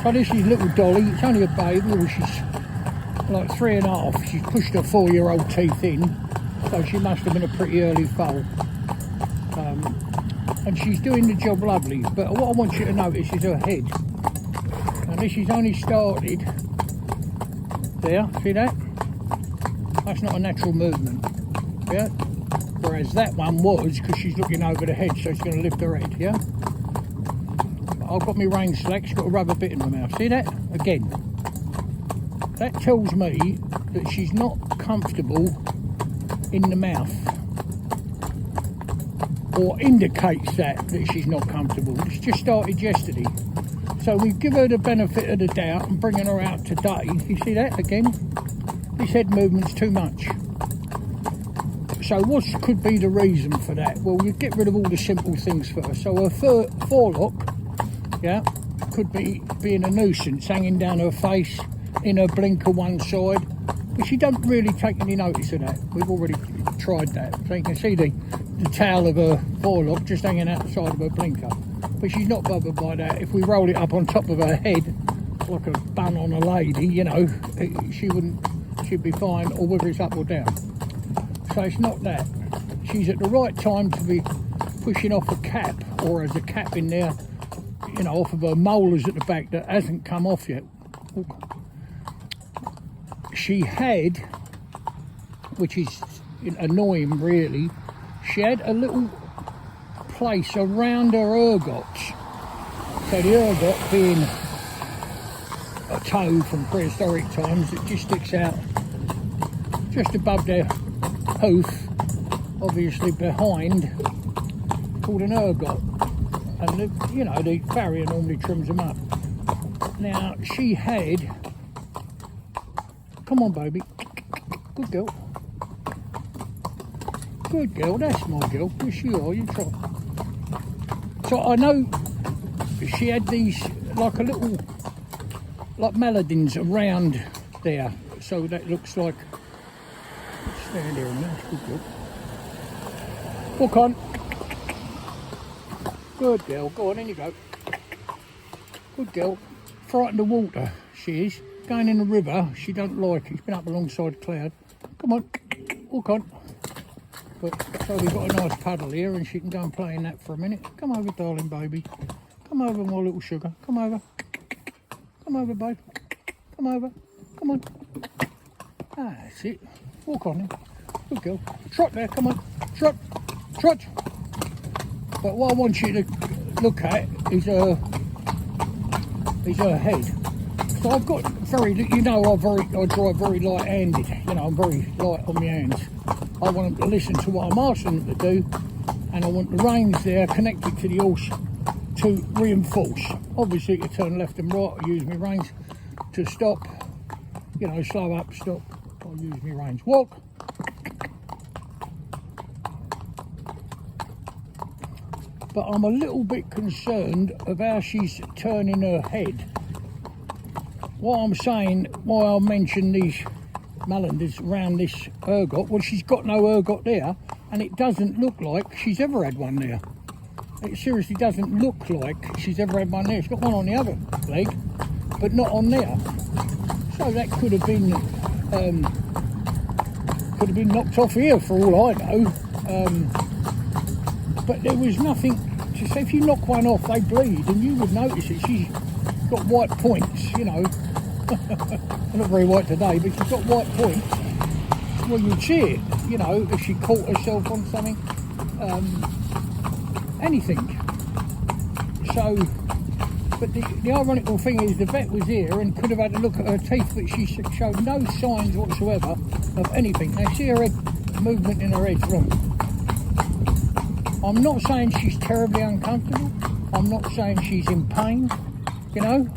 So this is little Dolly. It's only a baby. Well, she's like 3.5. She's pushed her 4-year-old teeth in, so she must have been a pretty early foal. And she's doing the job lovely. But what I want you to notice is her head. And this is only started there. See that? That's not a natural movement. Yeah. Whereas that one was, because she's looking over the head, so it's going to lift her head. Yeah. I've got my rein slack, she's got a rubber bit in her mouth. See that? Again. That tells me that she's not comfortable in the mouth. Or indicates that she's not comfortable. It's just started yesterday. So we give her the benefit of the doubt and bringing her out today. You see that again? This head movement's too much. So what could be the reason for that? Well, you get rid of all the simple things first. So her forelock, yeah, could be being a nuisance, hanging down her face, in her blinker one side, but she don't really take any notice of that. We've already tried that. So you can see the tail of her forelock just hanging out the side of her blinker. But she's not bothered by that. If we roll it up on top of her head, like a bun on a lady, you know, she'd be fine, or whether it's up or down. So it's not that. She's at the right time to be pushing off a cap, or has a cap in there, you know, off of her molars at the back that hasn't come off yet. She had, which is annoying really, she had a little place around her ergots. So the ergot being a toe from prehistoric times, it just sticks out just above their hoof, obviously behind, called an ergot. And you know, the farrier normally trims them up. Now she had, come on baby, good girl, good girl, that's my girl, yes you are, you try. So I know she had these like a little, like melodins around there, so that looks like, stand there a minute, good girl, walk on, good girl, go on, in you go, good girl, frightened of water she is. Going in the river, she don't like it. She's been up alongside cloud. Come on, walk on. But so we've got a nice puddle here, and she can go and play in that for a minute. Come over, darling baby. Come over, my little sugar. Come over. Come over, babe. Come over. Come on. That's it. Walk on then. Good girl. Trot there. Come on. Trot. Trot. But what I want you to look at is her head. So I've got very, you know, I drive very light-handed. You know, I'm very light on my hands. I want them to listen to what I'm asking them to do, and I want the reins there connected to the horse to reinforce. Obviously, to turn left and right, I use my reins. To stop, you know, slow up, stop, I use my reins. Walk. But I'm a little bit concerned of how she's turning her head. What I'm saying, why I mentioned these melons around this ergot, well, she's got no ergot there, and it doesn't look like she's ever had one there. It seriously doesn't look like she's ever had one there. She's got one on the other leg, but not on there. So that could have been knocked off here for all I know. But there was nothing to say. If you knock one off, they bleed, and you would notice it. She's got white points, you know. Not very white today, but she's got white points. Well, you'd see it, you know, if she caught herself on something, anything. So, but the ironical thing is the vet was here and could have had a look at her teeth, but she showed no signs whatsoever of anything. Now, see her head movement in her head's wrong. I'm not saying she's terribly uncomfortable. I'm not saying she's in pain, you know.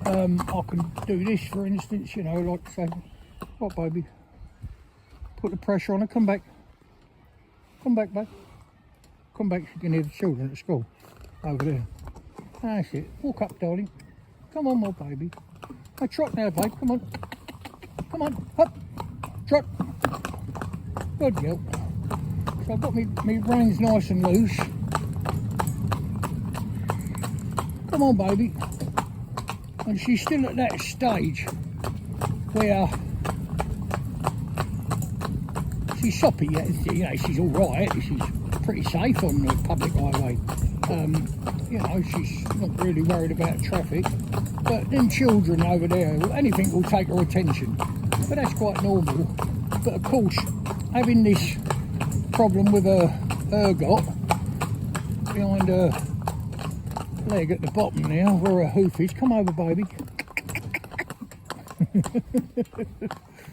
I can do this, for instance, you know, like say, what, baby? Put the pressure on her, come back. Come back, babe. Come back, you can hear the children at school. Over there. That's it. Walk up, darling. Come on, my baby. Now, trot now, babe, come on. Come on, hop. Trot. Good girl. So I've got me reins nice and loose. Come on, baby. and she's still at that stage where she's soppy. You know, she's all right. She's pretty safe on the public highway. You know, she's not really worried about traffic. But them children over there, anything will take her attention. But that's quite normal. But of course, having this problem with her ergot behind her leg at the bottom now, where her hoof is. Come over, baby.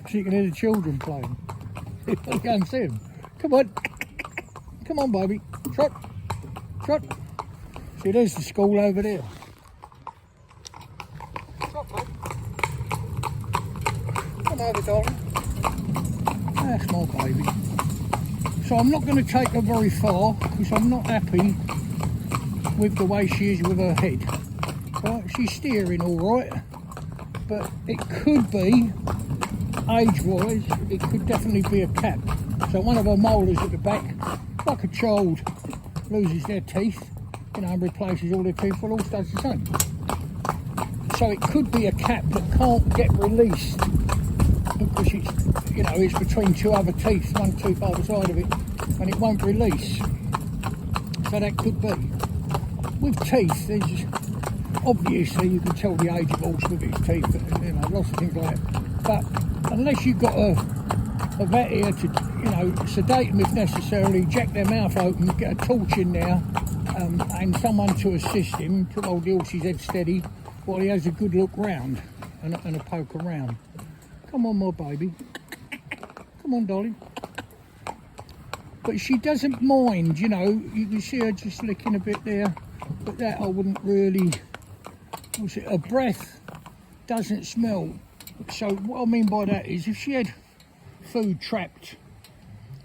So you can hear the children playing. Go and see them. Come on. Come on, baby. Trot. Trot. See, there's the school over there. Trot, baby. Come over, darling. That's my baby. So I'm not going to take her very far because I'm not happy with the way she is with her head. Right, she's steering all right, but it could be, age-wise, it could definitely be a cap. So one of her molars at the back, like a child loses their teeth, you know, and replaces all their teeth, well, all stays the same. So it could be a cap that can't get released because it's, you know, it's between two other teeth, one tooth either side of it, and it won't release. So that could be. With teeth, there's obviously you can tell the age of horse with its teeth, you know, lots of things like that. But unless you've got a vet here to, you know, sedate them if necessary, jack their mouth open, get a torch in there, and someone to assist him to hold the horse's head steady while he has a good look round and a poke around. Come on, my baby. Come on, Dolly. But she doesn't mind, you know. You can see her just licking a bit there. But that I wouldn't really... What's it? Her breath doesn't smell. So what I mean by that is if she had food trapped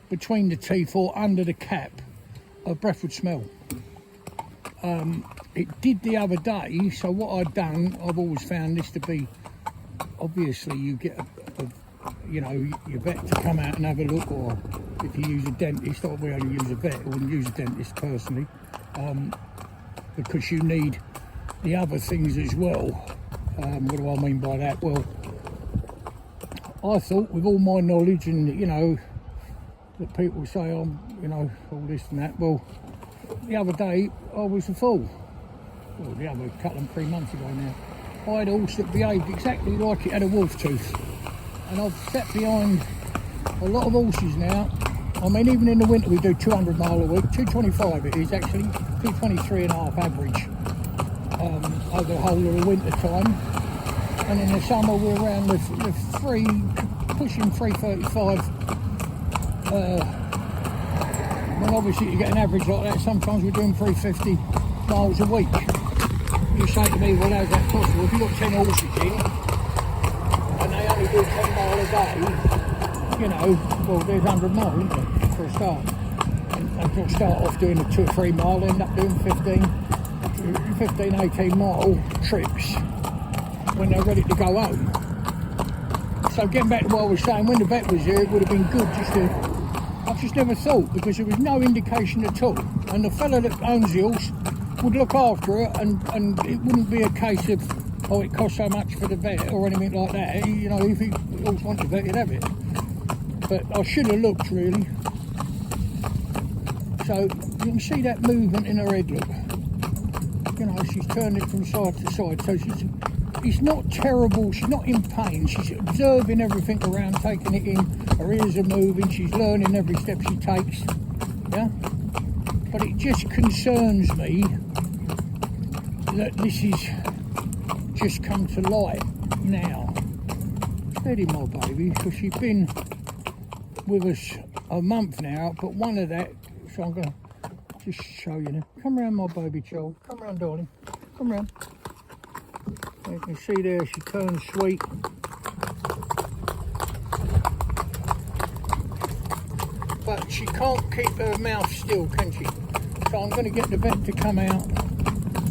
between the teeth or under the cap, her breath would smell. It did the other day, so what I'd done, I've always found this to be, obviously you get you know, your vet to come out and have a look, or if you use a dentist, or we only use a vet, I wouldn't use a dentist personally, because you need the other things as well. What do I mean by that? Well, I thought with all my knowledge and, you know, that people say I'm, you know, all this and that, well, the other day I was a fool. Well, the other couple of 3 months ago now. I had a horse that behaved exactly like it had a wolf tooth. And I've sat behind a lot of horses now. I mean, even in the winter we do 200 mile a week, 225 it is actually, 223 and a half average over the whole of the winter time. And in the summer we're around with pushing 335. When obviously you get an average like that, sometimes we're doing 350 miles a week. You say to me, well, how's that possible? If you've got 10 horses in, and they only do 10 mile a day, you know, well, there's 100 mile, isn't there, for a start. And you'll start off doing a 2 or 3 mile, end up doing 15, 18 mile trips when they're ready to go home. So getting back to what I was saying, when the vet was here, it would have been good just to, I just never thought, because there was no indication at all. And the fella that owns the horse would look after her, and it wouldn't be a case of, oh, it costs so much for the vet or anything like that. You know, if he always wanted a vet, he'd have it. But I should have looked, really. So you can see that movement in her head, look. You know, she's turned it from side to side. So it's not terrible, she's not in pain. She's observing everything around, taking it in. Her ears are moving, she's learning every step she takes. Yeah? But it just concerns me that this is just come to light now. Steady, my baby, because she's been with us a month now, but one of that, so I'm going to just show you now. Come round, my baby child. Come round, darling. Come round. You can see there, she turns sweet. But she can't keep her mouth still, can she? So I'm going to get the vet to come out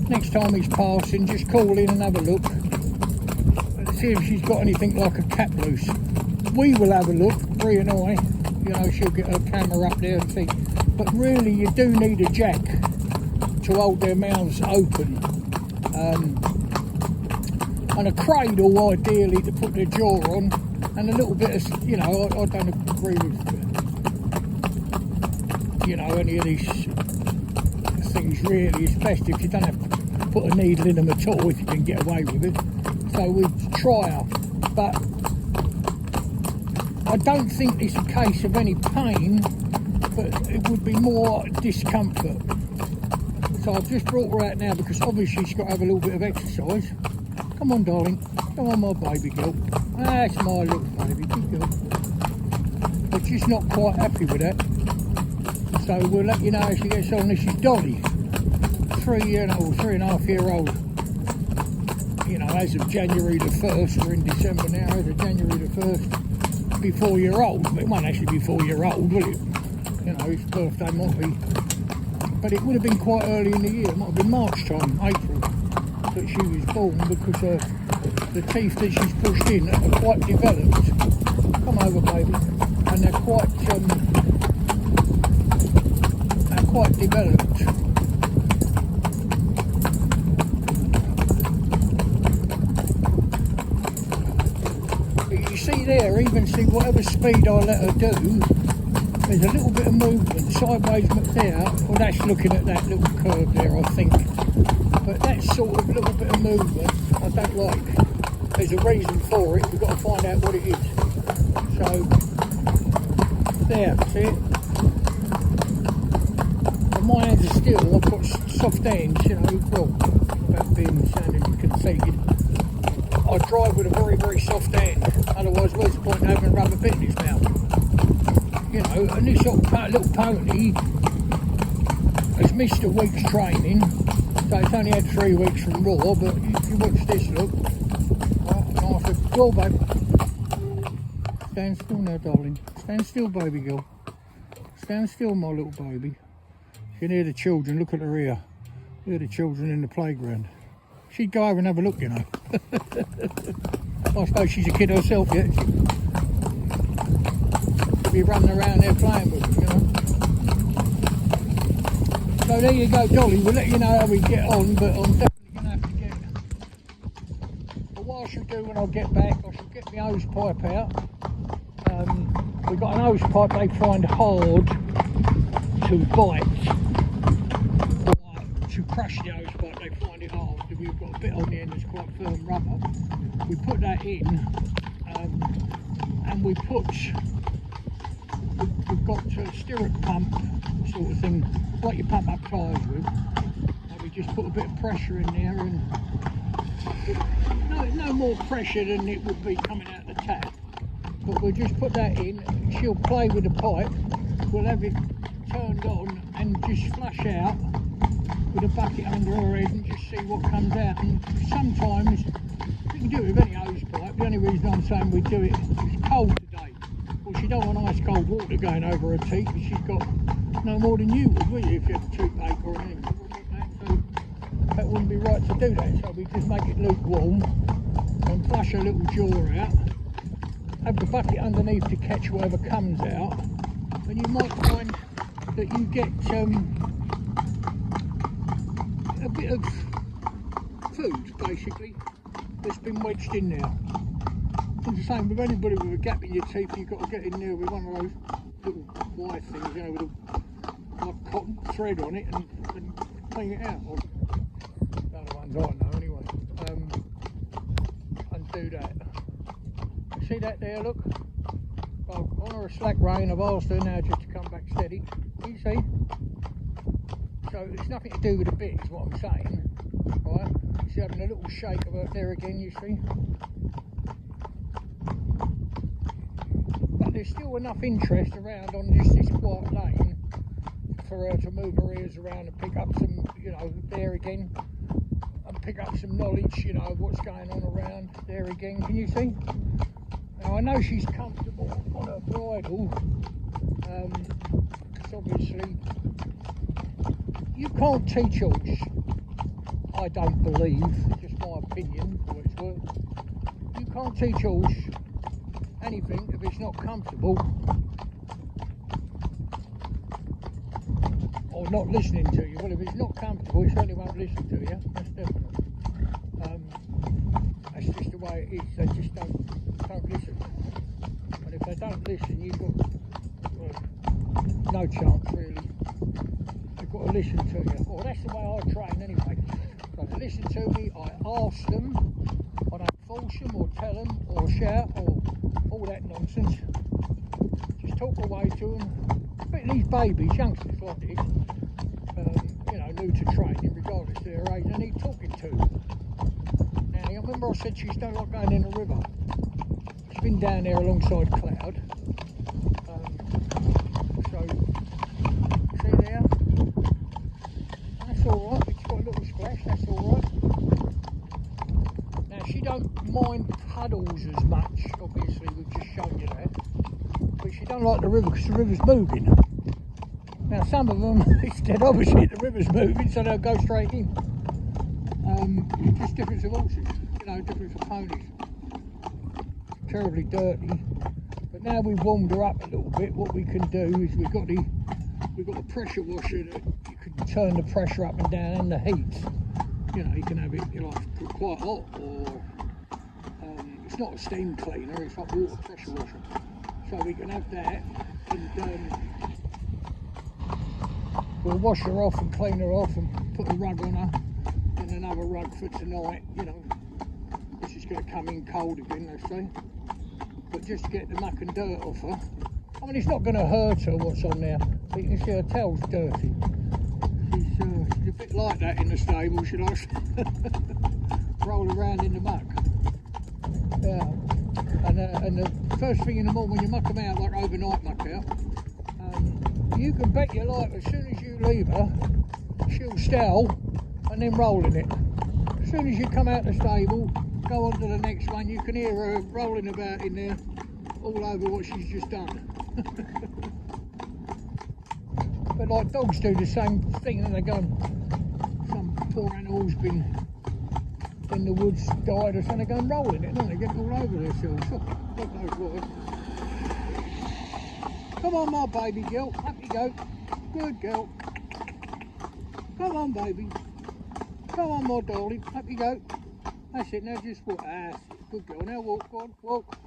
next time he's passing, just call in and have a look. See if she's got anything like a cap loose. We will have a look, Bree and I. You know, she'll get her camera up there and see. But really, you do need a jack to hold their mouths open. and a cradle ideally to put their jaw on, and a little bit of, you know, I don't agree with, you know, any of these things really. It's best if you don't have to put a needle in them at all, if you can get away with it. So we'd try her, but I don't think it's a case of any pain, but it would be more discomfort. So I've just brought her out now because obviously she's got to have a little bit of exercise. Come on, darling. Come on, my baby girl. That's my little baby. Good girl. But she's not quite happy with that. So we'll let you know how she gets on. This is Dolly, 3.5-year-old. You know, as of January the 1st, we're in December now, as of January the 1st, be 4-year-old. But it won't actually be 4-year-old, will it? You know, his birthday might be. But it would have been quite early in the year. It might have been March time, April, that she was born, because the teeth that she's pushed in are quite developed. Come over, baby. And they're quite developed. But you see there, even see whatever speed I let her do, there's a little bit of movement sideways there. Well, that's looking at that little curve there, I think. But that sort of little bit of movement I don't like. There's a reason for it. We've got to find out what it is. So there, see it? And my hands are still. I've got soft hands, you know. Well, without being sounding conceited, I drive with a very, very soft hand. Otherwise, what's the point in having a rubber bit in his mouth? You know, and this little pony has missed a week's training, so it's only had 3 weeks from raw. But if you watch this, look, after, go, babe. Stand still now, darling. Stand still, baby girl. Stand still, my little baby. You can hear the children. Look at her ear. Hear the children in the playground. She'd go over and have a look, you know. I suppose she's a kid herself yet. Be running around there playing with them, you know. So there you go, Dolly. We'll let you know how we get on, but I'm definitely going to have to get. But what I shall do when I get back, I shall get my hose pipe out. We've got an hose pipe they find hard to bite, or to crush the hose pipe. They find it hard. We've got a bit on the end that's quite firm rubber. We put that in, and we've got a stirrup pump sort of thing, like you pump up tyres with, and we just put a bit of pressure in there, and no more pressure than it would be coming out the tap, but we'll just put that in. She'll play with the pipe, we'll have it turned on and just flush out with a bucket under her head and just see what comes out. And sometimes you can do it with any hose pipe. The only reason I'm saying we do it, it's cold today. Well, she don't want ice cold water going over her teeth, but she's got no more than you would, will you, if you had a toothache or anything? So that wouldn't be right to do that. So we just make it lukewarm and flush her little jaw out. Have the bucket underneath to catch whatever comes out, and you might find that you get a bit of food, basically, that's been wedged in there. It's the same with anybody with a gap in your teeth. You've got to get in there with one of those little wire things, you know, with a like cotton thread on it, and clean it out. Or the other ones I know anyway. And do that. See that there, look? Well, on her a slack rein, I've asked her now just to come back steady. You see? So it's nothing to do with the bit, is what I'm saying. Right? She's having a little shake of her there again, you see? But there's still enough interest around on this quiet lane for her to move her ears around and pick up some, you know, there again. And pick up some knowledge, you know, of what's going on around there again. Can you see? Now I know she's comfortable on her bridle, because obviously you can't teach horse, I don't believe, it's just my opinion for what it's worth. You can't teach horse anything if it's not comfortable or not listening to you. Well, if it's not comfortable, it certainly won't listen to you, that's definite. That's just way it is. They just don't listen. And if they don't listen, you've got no chance really. They've got to listen to you. Well, that's the way I train anyway. So they listen to me, I ask them, I don't force them or tell them or shout or all that nonsense. Just talk away to them. But these babies, youngsters like this, you know, new to training, regardless of their age, they need talking to. Now, I remember I said she's don't like going in the river. She's been down there alongside Cloud. So, see there? That's alright, it's got a little splash, that's alright. Now, she don't mind puddles as much, obviously, we've just shown you that. But she don't like the river because the river's moving. Now some of them, it's dead opposite, the river's moving, so they'll go straight in. Just difference of horses, you know, difference of ponies. Terribly dirty. But now we've warmed her up a little bit, what we can do is we've got a pressure washer that you can turn the pressure up and down and the heat. You know, you can have it like quite hot, or it's not a steam cleaner, it's like water pressure washer. So we can have that, and we'll wash her off and clean her off and put a rug on her, and another rug for tonight. You know, this is going to come in cold again, they say, but just to get the muck and dirt off her. I mean, it's not going to hurt her what's on there, but you can see her tail's dirty. She's a bit like that in the stable, she likes to roll around in the muck. Yeah. And the first thing in the morning when you muck them out, like overnight muck out, you can bet your life as soon as you leave her, she'll stell and then roll in it. As soon as you come out the stable, go on to the next one, you can hear her rolling about in there, all over what she's just done. But like dogs do the same thing, and they go, some poor animal's been in the woods, died or something, they go and roll in it, don't they? Get all over themselves. God knows what. Come on, my baby girl, up you go. Good girl. Come on, baby. Come on, my Dolly, up you go. That's it, now just walk. That's it. Good girl, now walk, go on, walk.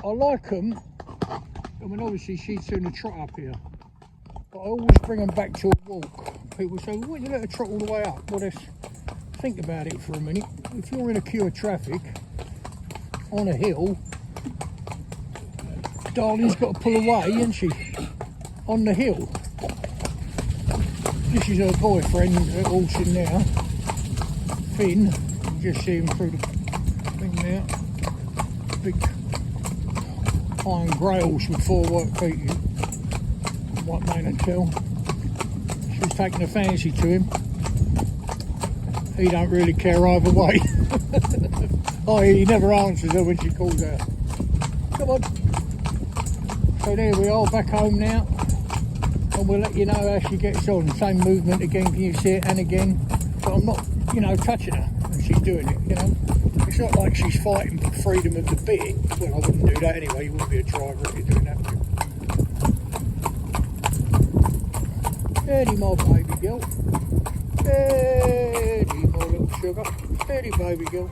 I like them. I mean, obviously she's doing a trot up here, but I always bring them back to a walk. People say, well, why don't you let her trot all the way up? Well, let's think about it for a minute. If you're in a queue of traffic on a hill, Dolly's got to pull away, isn't she? On the hill. This is her boyfriend, horse in there, Finn. You just see him through the thing there. Big iron grey horse with 4 white feet, white mane and tail. She's taking a fancy to him. He don't really care either way. Oh, he never answers her when she calls out. Come on. So there we are, back home now, and we'll let you know how she gets on. Same movement again, can you see it? And again, but I'm not, you know, touching her when she's doing it, you know. It's not like she's fighting for freedom of the bit. Well, I wouldn't do that anyway. You wouldn't be a driver if you're doing that. Steady, my baby girl. Steady, my little sugar. Steady, baby girl.